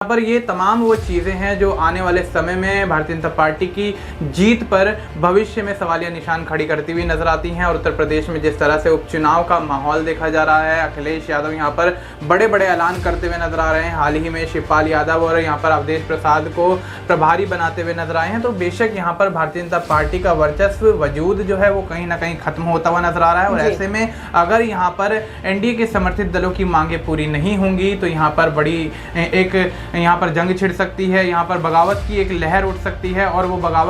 यहाँ पर ये तमाम वो चीज़ें हैं जो आने वाले समय में भारतीय जनता पार्टी की जीत पर भविष्य में सवालिया निशान खड़ी करती हुई नजर आती हैं। और उत्तर प्रदेश में जिस तरह से उपचुनाव का माहौल देखा जा रहा है, अखिलेश यादव यहाँ पर बड़े बड़े ऐलान करते हुए नजर आ रहे हैं। हाल ही में शिवपाल यादव और यहाँ पर अवधेश प्रसाद को प्रभारी बनाते हुए नजर आए हैं। तो बेशक यहाँ पर भारतीय जनता पार्टी का वर्चस्व वजूद जो है वो कहीं ना कहीं खत्म होता हुआ नजर आ रहा है। और ऐसे में अगर यहाँ पर एनडीए के समर्थित दलों की मांगे पूरी नहीं होंगी तो यहाँ पर बड़ी एक यहाँ पर जंग छिड़ सकती है, यहाँ पर बगावत की एक लहर उठ सकती है। और वो बगावत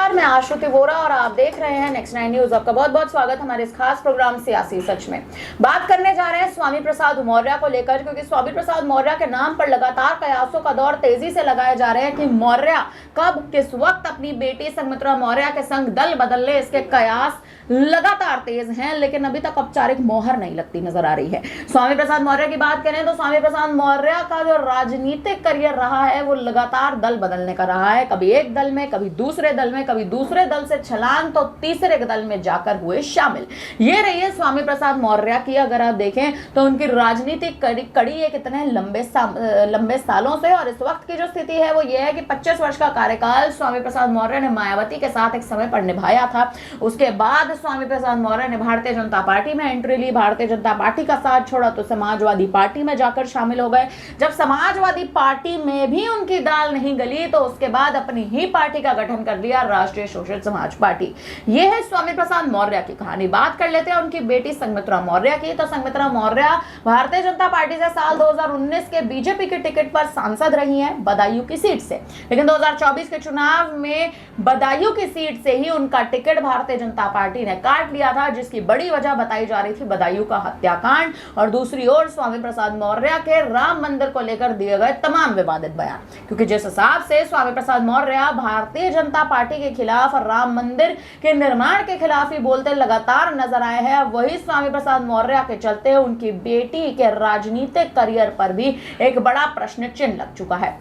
मैं आश्रुति वोरा और आप देख रहे हैं नेक्स्ट 9 न्यूज। आपका बहुत बहुत स्वागत हमारे इस खास प्रोग्राम सियासी सच में। बात करने जा रहे हैं स्वामी प्रसाद मौर्य को लेकर, क्योंकि स्वामी प्रसाद मौर्य के नाम पर लगातार कयासों का दौर तेजी से लगाए जा रहे हैं कि मौर्य कब किस वक्त अपनी बेटी संघमित्रा मौर्य के संग दल बदल ले। इसके कयास लगातार तेज हैं, लेकिन अभी तक औपचारिक मोहर नहीं लगती नजर आ रही है। स्वामी प्रसाद मौर्य की बात करें तो स्वामी प्रसाद मौर्य का जो राजनीतिक करियर रहा है वो लगातार दल बदलने का रहा है। कभी एक दल में, कभी दूसरे दल में, कभी दूसरे दल से छलांग तो तीसरे दल में जाकर हुए शामिल। ये रही है स्वामी प्रसाद मौर्य की अगर आप देखें तो उनकी राजनीतिक कड़ी एक इतने लंबे सालों से। और इस वक्त की जो स्थिति है वो ये है कि 25 वर्ष का कार्यकाल स्वामी प्रसाद मौर्य ने मायावती के साथ एक समय पर निभाया था। उसके बाद स्वामी प्रसाद मौर्य ने भारतीय जनता पार्टी में एंट्री ली, भारतीय जनता पार्टी का साथ छोड़ा तो समाजवादी पार्टी में जाकर शामिल हो गए। जब समाजवादी पार्टी में भी उनकी दाल नहीं गली तो उसके बाद अपनी ही पार्टी का गठन कर लिया, राष्ट्रीय शोषित समाज पार्टी। यह है स्वामी प्रसाद मौर्य की कहानी। बात कर लेते हैं उनकी बेटी संघमित्रा मौर्य की। तो संघमित्रा मौर्य भारतीय जनता पार्टी से साल 2019 के बीजेपी के टिकट पर सांसद रही हैं बदायूं की सीट से, लेकिन 2024 के चुनाव में बदायूं की सीट से ही उनका टिकट भारतीय जनता पार्टी ने काट लिया था, जिसकी बड़ी वजह बताई जा रही थी बदायूं का हत्याकांड और दूसरी ओर स्वामी प्रसाद मौर्य के राम मंदिर को लेकर दिए गए तमाम विवादित बयान। क्योंकि जिस हिसाब से स्वामी प्रसाद मौर्य भारतीय जनता पार्टी के खिलाफ और राम मंदिर के निर्माण के खिलाफ ही बोलते लगातार नजर आए हैं, वही स्वामी प्रसाद मौर्य के चलते उनकी बेटी के राजनीतिक करियर पर भी एक बड़ा प्रश्न चिन्ह लग चुका है।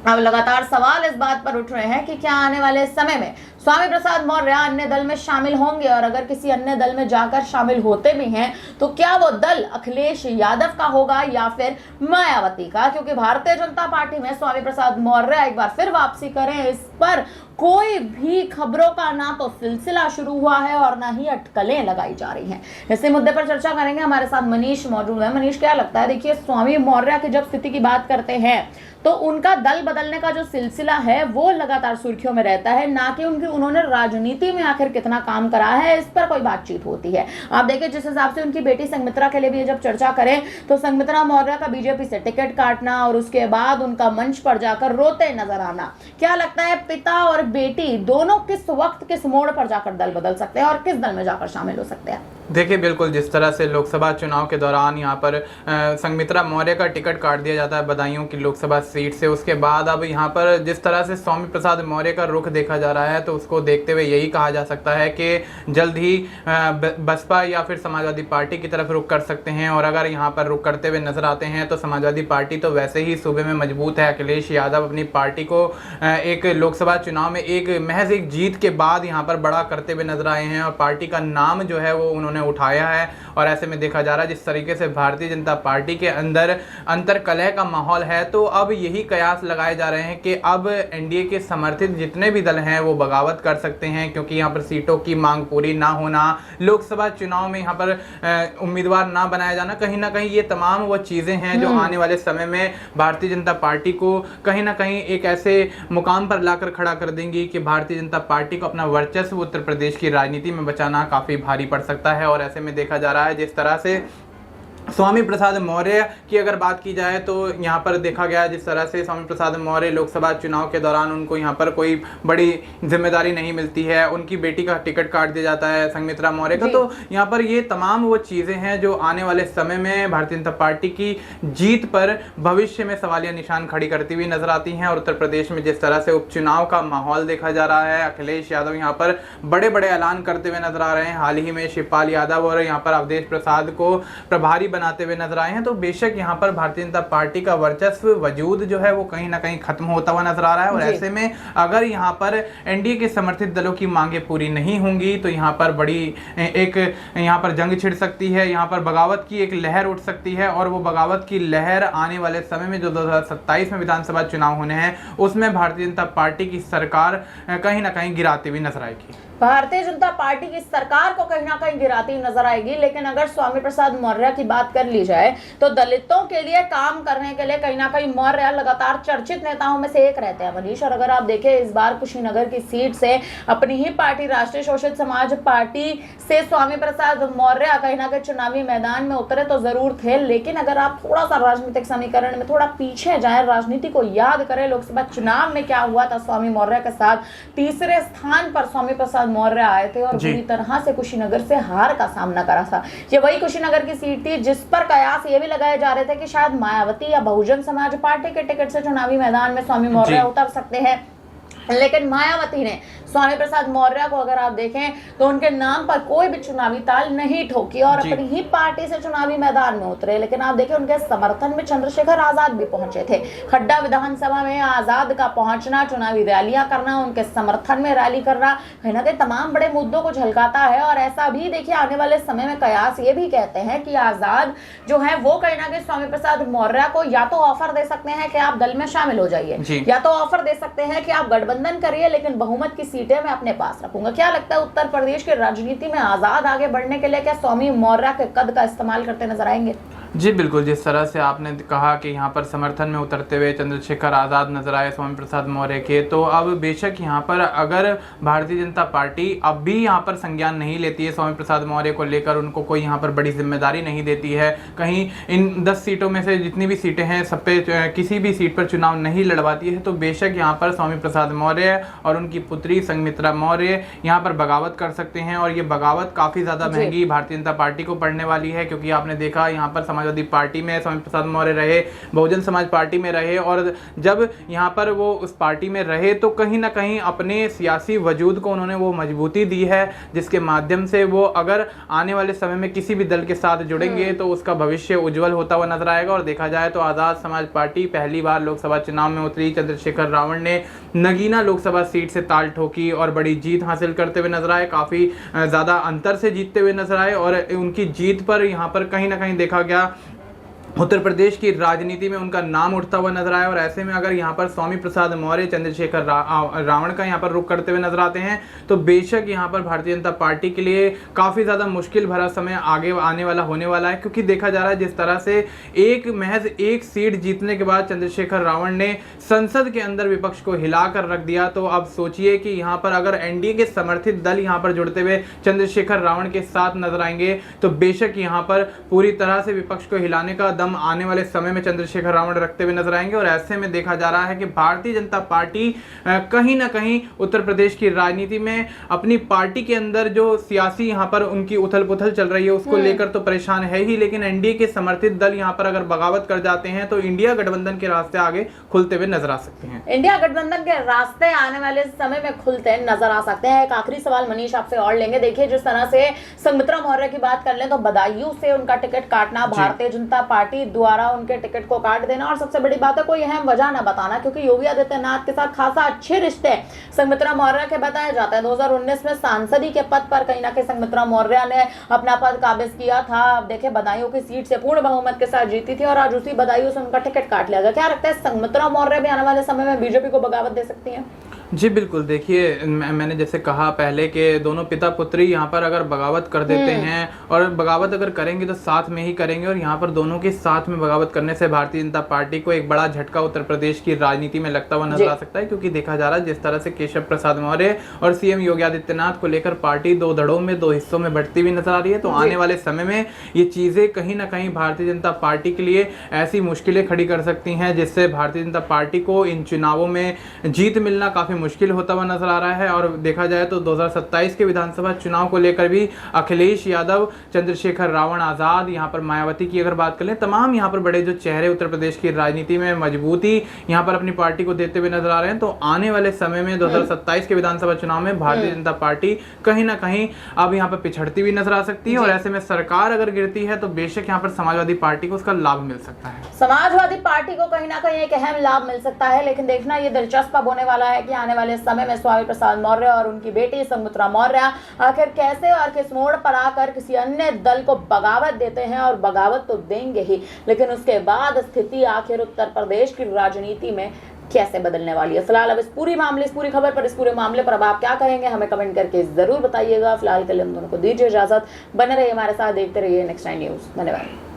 अब लगातार सवाल इस बात पर उठ रहे हैं कि क्या आने वाले समय में स्वामी प्रसाद मौर्य अन्य दल में शामिल होंगे, और अगर किसी अन्य दल में जाकर शामिल होते भी हैं तो क्या वो दल अखिलेश यादव का होगा या फिर मायावती का। क्योंकि भारतीय जनता पार्टी में स्वामी प्रसाद मौर्य एक बार फिर वापसी करें, इस पर कोई भी खबरों का ना तो सिलसिला शुरू हुआ है और ना ही अटकलें लगाई जा रही हैं। इसी मुद्दे पर चर्चा करेंगे, हमारे साथ मनीष मौजूद है। मनीष, क्या लगता है? देखिए, स्वामी मौर्य की जब स्थिति की बात करते हैं तो उनका दल बदलने का जो सिलसिला है वो लगातार सुर्खियों में रहता है, ना कि उन्होंने राजनीति में आखिर कितना काम करा है इस पर कोई बातचीत होती है। आप देखिए, जिस हिसाब से उनकी बेटी संघमित्रा के लिए भी जब चर्चा करें तो संघमित्रा मौर्य का बीजेपी से टिकट काटना और उसके बाद उनका मंच पर जाकर रोते नजर आना, क्या लगता है पिता और बेटी दोनों किस वक्त किस मोड़ पर जाकर दल बदल सकते हैं और किस दल में जाकर शामिल हो सकते हैं? देखिए, बिल्कुल जिस तरह से लोकसभा चुनाव के दौरान यहाँ पर संघमित्रा मौर्य का टिकट काट दिया जाता है बदायूं की लोकसभा सीट से, उसके बाद अब यहाँ पर जिस तरह से स्वामी प्रसाद मौर्य का रुख देखा जा रहा है तो उसको देखते हुए यही कहा जा सकता है कि जल्द ही बसपा या फिर समाजवादी पार्टी की तरफ रुख कर सकते हैं। और अगर यहाँ पर रुख करते हुए नजर आते हैं तो समाजवादी पार्टी तो वैसे ही सूबे में मजबूत है। अखिलेश यादव अपनी पार्टी को एक लोकसभा चुनाव में एक महज एक जीत के बाद यहाँ पर बड़ा करते हुए नजर आए हैं और पार्टी का नाम जो है वो उन्होंने उठाया है। और ऐसे में देखा जा रहा है जिस तरीके से भारतीय जनता पार्टी के अंदर अंतर कलह का माहौल है, तो अब यही कयास लगाए जा रहे हैं कि अब एनडीए के समर्थित जितने भी दल हैं वो बगावत कर सकते हैं, क्योंकि यहाँ पर सीटों की मांग पूरी ना होना, लोकसभा चुनाव में यहाँ पर उम्मीदवार ना बनाया जाना, कहीं ना कहीं ये तमाम वो चीज़ें हैं जो आने वाले समय में भारतीय जनता पार्टी को कहीं ना कहीं एक ऐसे मुकाम पर लाकर खड़ा कर देंगी कि भारतीय जनता पार्टी को अपना वर्चस्व उत्तर प्रदेश की राजनीति में बचाना काफ़ी भारी पड़ सकता है। और ऐसे में देखा जा रहा है जिस तरह से स्वामी प्रसाद मौर्य की अगर बात की जाए तो यहाँ पर देखा गया जिस तरह से स्वामी प्रसाद मौर्य लोकसभा चुनाव के दौरान उनको यहाँ पर कोई बड़ी जिम्मेदारी नहीं मिलती है, उनकी बेटी का टिकट काट दिया जाता है संघमित्रा मौर्य का। तो यहाँ पर ये तमाम वो चीज़ें हैं जो आने वाले समय में भारतीय जनता पार्टी की जीत पर भविष्य में सवालिया निशान खड़ी करती हुई नजर आती हैं। और उत्तर प्रदेश में जिस तरह से उपचुनाव का माहौल देखा जा रहा है, अखिलेश यादव यहाँ पर बड़े बड़े ऐलान करते हुए नजर आ रहे हैं। हाल ही में शिवपाल यादव और यहाँ पर अवधेश प्रसाद को प्रभारी बनाते हुए नजर आए हैं। तो बेशक यहाँ पर भारतीय जनता पार्टी का वर्चस्व वजूद जो है वो कहीं ना कहीं खत्म होता हुआ नजर आ रहा है। और ऐसे में अगर यहाँ पर एनडीए के समर्थित दलों की मांगे पूरी नहीं होंगी तो यहाँ पर बड़ी एक यहाँ पर जंग छिड़ सकती है, यहाँ पर बगावत की एक लहर उठ सकती है। और वो बगावत की लहर आने वाले समय में जो 2027 में विधानसभा चुनाव होने हैं उसमें भारतीय जनता पार्टी की सरकार कहीं ना कहीं गिराती हुई नजर आएगी। भारतीय जनता पार्टी की सरकार को कहीं ना कहीं गिराती नजर आएगी। लेकिन अगर स्वामी प्रसाद मौर्य की बात कर ली जाए तो दलितों के लिए काम करने के लिए कहीं ना कहीं मौर्य लगातार चर्चित नेताओं में से एक रहते हैं मनीष। और अगर आप देखें इस बार कुशीनगर की सीट से अपनी ही पार्टी राष्ट्रीय शोषित समाज पार्टी से स्वामी प्रसाद मौर्य कहीं ना कहीं चुनावी मैदान में उतरे तो जरूर थे। लेकिन अगर आप थोड़ा सा राजनीतिक समीकरण में थोड़ा पीछे जाए, राजनीति को याद करें, लोकसभा चुनाव में क्या हुआ था स्वामी मौर्य के साथ, तीसरे स्थान पर स्वामी प्रसाद मौर्य आए थे और बुरी तरह से कुशीनगर से हार का सामना करा था। ये वही कुशीनगर की सीट थी जिस पर कयास ये भी लगाए जा रहे थे कि शायद मायावती या बहुजन समाज पार्टी के टिकट से चुनावी मैदान में स्वामी मौर्य उतर सकते हैं। लेकिन मायावती ने स्वामी प्रसाद मौर्य को अगर आप देखें तो उनके नाम पर कोई भी चुनावी ताल नहीं ठोकी और अपनी ही पार्टी से चुनावी मैदान में उतरे। लेकिन आप देखें उनके समर्थन में चंद्रशेखर आजाद भी पहुंचे थे। खड्डा विधानसभा में आजाद का पहुंचना, चुनावी रैलियां करना, उनके समर्थन में रैली करना कहीं ना कहीं तमाम बड़े मुद्दों को झलकाता है। और ऐसा भी देखिए आने वाले समय में कयास ये भी कहते हैं कि आजाद जो है वो कहीं ना कहीं स्वामी प्रसाद मौर्य को या तो ऑफर दे सकते हैं कि आप दल में शामिल हो जाइए, या तो ऑफर दे सकते हैं कि आप गठबंधन करिए लेकिन बहुमत की सीटें मैं अपने पास रखूंगा। क्या लगता है उत्तर प्रदेश की राजनीति में आजाद आगे बढ़ने के लिए क्या स्वामी मौर्य के कद का इस्तेमाल करते नजर आएंगे? जी बिल्कुल, जिस तरह से आपने कहा कि यहाँ पर समर्थन में उतरते हुए चंद्रशेखर आज़ाद नजर आए स्वामी प्रसाद मौर्य के, तो अब बेशक यहाँ पर अगर भारतीय जनता पार्टी अब भी यहाँ पर संज्ञान नहीं लेती है स्वामी प्रसाद मौर्य को लेकर, उनको कोई यहाँ पर बड़ी जिम्मेदारी नहीं देती है, कहीं इन 10 सीटों में से जितनी भी सीटें हैं सब पे किसी भी सीट पर चुनाव नहीं लड़वाती है, तो बेशक यहाँ पर स्वामी प्रसाद मौर्य और उनकी पुत्री संघमित्रा मौर्य यहाँ पर बगावत कर सकते हैं। और ये बगावत काफ़ी ज़्यादा महंगी भारतीय जनता पार्टी को पड़ने वाली है, क्योंकि आपने देखा यहाँ पर समाजवादी पार्टी में स्वामी प्रसाद मौर्य रहे, बहुजन समाज पार्टी में रहे, और जब यहाँ पर वो उस पार्टी में रहे तो कहीं ना कहीं अपने सियासी वजूद को उन्होंने वो मजबूती दी है जिसके माध्यम से वो अगर आने वाले समय में किसी भी दल के साथ जुड़ेंगे तो उसका भविष्य उज्जवल होता हुआ नजर आएगा। और देखा जाए तो आज़ाद समाज पार्टी पहली बार लोकसभा चुनाव में उतरी, चंद्रशेखर रावण ने नगीना लोकसभा सीट से ताल ठोकी और बड़ी जीत हासिल करते हुए नजर आए, काफ़ी ज़्यादा अंतर से जीतते हुए नजर आए। और उनकी जीत पर यहाँ पर कहीं ना कहीं देखा गया उत्तर प्रदेश की राजनीति में उनका नाम उठता हुआ नजर आया। और ऐसे में अगर यहाँ पर स्वामी प्रसाद मौर्य चंद्रशेखर रावण का यहाँ पर रुख करते हुए नजर आते हैं तो बेशक यहाँ पर भारतीय जनता पार्टी के लिए काफ़ी ज़्यादा मुश्किल भरा समय आगे आने वाला होने वाला है, क्योंकि देखा जा रहा है जिस तरह से महज एक सीट जीतने के बाद चंद्रशेखर रावण ने संसद के अंदर विपक्ष को हिला कर रख दिया। तो अब सोचिए कि यहाँ पर अगर एनडीए के समर्थित दल यहाँ पर जुड़ते हुए चंद्रशेखर रावण के साथ नजर आएंगे तो बेशक यहाँ पर पूरी तरह से विपक्ष को हिलाने का आने वाले समय में चंद्रशेखर रावण रखते हुए नजर आएंगे। और ऐसे में देखा जा रहा है कि भारतीय जनता पार्टी कहीं ना कहीं उत्तर प्रदेश की राजनीति में अपनी पार्टी के अंदर जो सियासी यहाँ पर उनकी उथल पुथल चल रही है उसको लेकर तो परेशान है ही, लेकिन एनडीए के समर्थित दल यहाँ पर अगर बगावत कर जाते हैं तो इंडिया गठबंधन के रास्ते आगे खुलते हुए नजर आ सकते हैं। इंडिया गठबंधन के रास्ते आने वाले समय में खुलते नजर आ सकते हैं। एक आखिरी सवाल मनीष आपसे और लेंगे। देखिए जिस तरह से संघमित्रा मौर्य की बात कर लें तो बदायूं से उनका टिकट काटना, भारतीय जनता पार्टी द्वारा उनके टिकट को काट देना, और सबसे बड़ी बात है कोई अहम वजह ना बताना, क्योंकि योगी आदित्यनाथ के साथ खासा अच्छे रिश्ते संघमित्रा मौर्य के बताए जाते हैं। 2019 में सांसदी के पद पर कहीं ना कहीं संघमित्रा मौर्य ने अपना पद काबिज किया था। अब देखिए बदायूं की सीट से पूर्ण बहुमत के साथ जीती थी और आज उसी बदायूं से उनका टिकट काट लिया गया। क्या लगता है संघमित्रा मौर्य भी आने वाले समय में बीजेपी को बगावत दे सकती है? जी बिल्कुल, देखिए मैंने जैसे कहा पहले के दोनों पिता पुत्री यहाँ पर अगर बगावत कर देते हैं, और बगावत अगर करेंगे तो साथ में ही करेंगे, और यहाँ पर दोनों के साथ में बगावत करने से भारतीय जनता पार्टी को एक बड़ा झटका उत्तर प्रदेश की राजनीति में लगता हुआ नजर आ सकता है। क्योंकि देखा जा रहा है जिस तरह से केशव प्रसाद मौर्य और सीएम योगी आदित्यनाथ को लेकर पार्टी दो धड़ों में, दो हिस्सों में बढ़ती हुई नजर आ रही है, तो आने वाले समय में ये चीजें कहीं ना कहीं भारतीय जनता पार्टी के लिए ऐसी मुश्किलें खड़ी कर सकती हैं जिससे भारतीय जनता पार्टी को इन चुनावों में जीत मिलना काफी मुश्किल होता हुआ नजर आ रहा है। और देखा जाए तो 2027 के विधानसभा चुनाव को लेकर भी अखिलेश यादव, चंद्रशेखर रावण आज़ाद, यहाँ पर मायावती की अगर बात कर लें, तमाम यहाँ पर बड़े जो चेहरे उत्तर प्रदेश की राजनीति में मजबूती यहाँ पर अपनी पार्टी को देते हुए नजर आ रहे हैं। तो आने वाले समय में 2027 के विधानसभा चुनाव में भारतीय जनता पार्टी कहीं ना कहीं अब यहाँ पर पिछड़ती हुई नजर आ सकती है। और ऐसे में सरकार अगर गिरती है तो बेशक यहाँ पर समाजवादी पार्टी को उसका लाभ मिल सकता है। समाजवादी पार्टी को कहीं ना कहीं एक अहम लाभ मिल सकता है, लेकिन देखना ये दिलचस्प होने वाला है कि आने वाले समय में स्वामी प्रसाद मौर्य और उनकी बेटी संघमित्रा मौर्य आखिर कैसे और किस मोड़ पर आकर किसी अन्य दल को बगावत देते हैं। और बगावत तो देंगे ही, लेकिन उसके बाद स्थिति आखिर उत्तर प्रदेश की राजनीति में कैसे बदलने वाली है। फिलहाल अब इस पूरी खबर पर, इस पूरे मामले पर अब आप क्या कहेंगे, हमें कमेंट करके जरूर बताइएगा। फिलहाल के लिए हम दोनों को दीजिए इजाजत, बने रहिए हमारे साथ, देखते रहिए नेक्स्ट 9 न्यूज। धन्यवाद।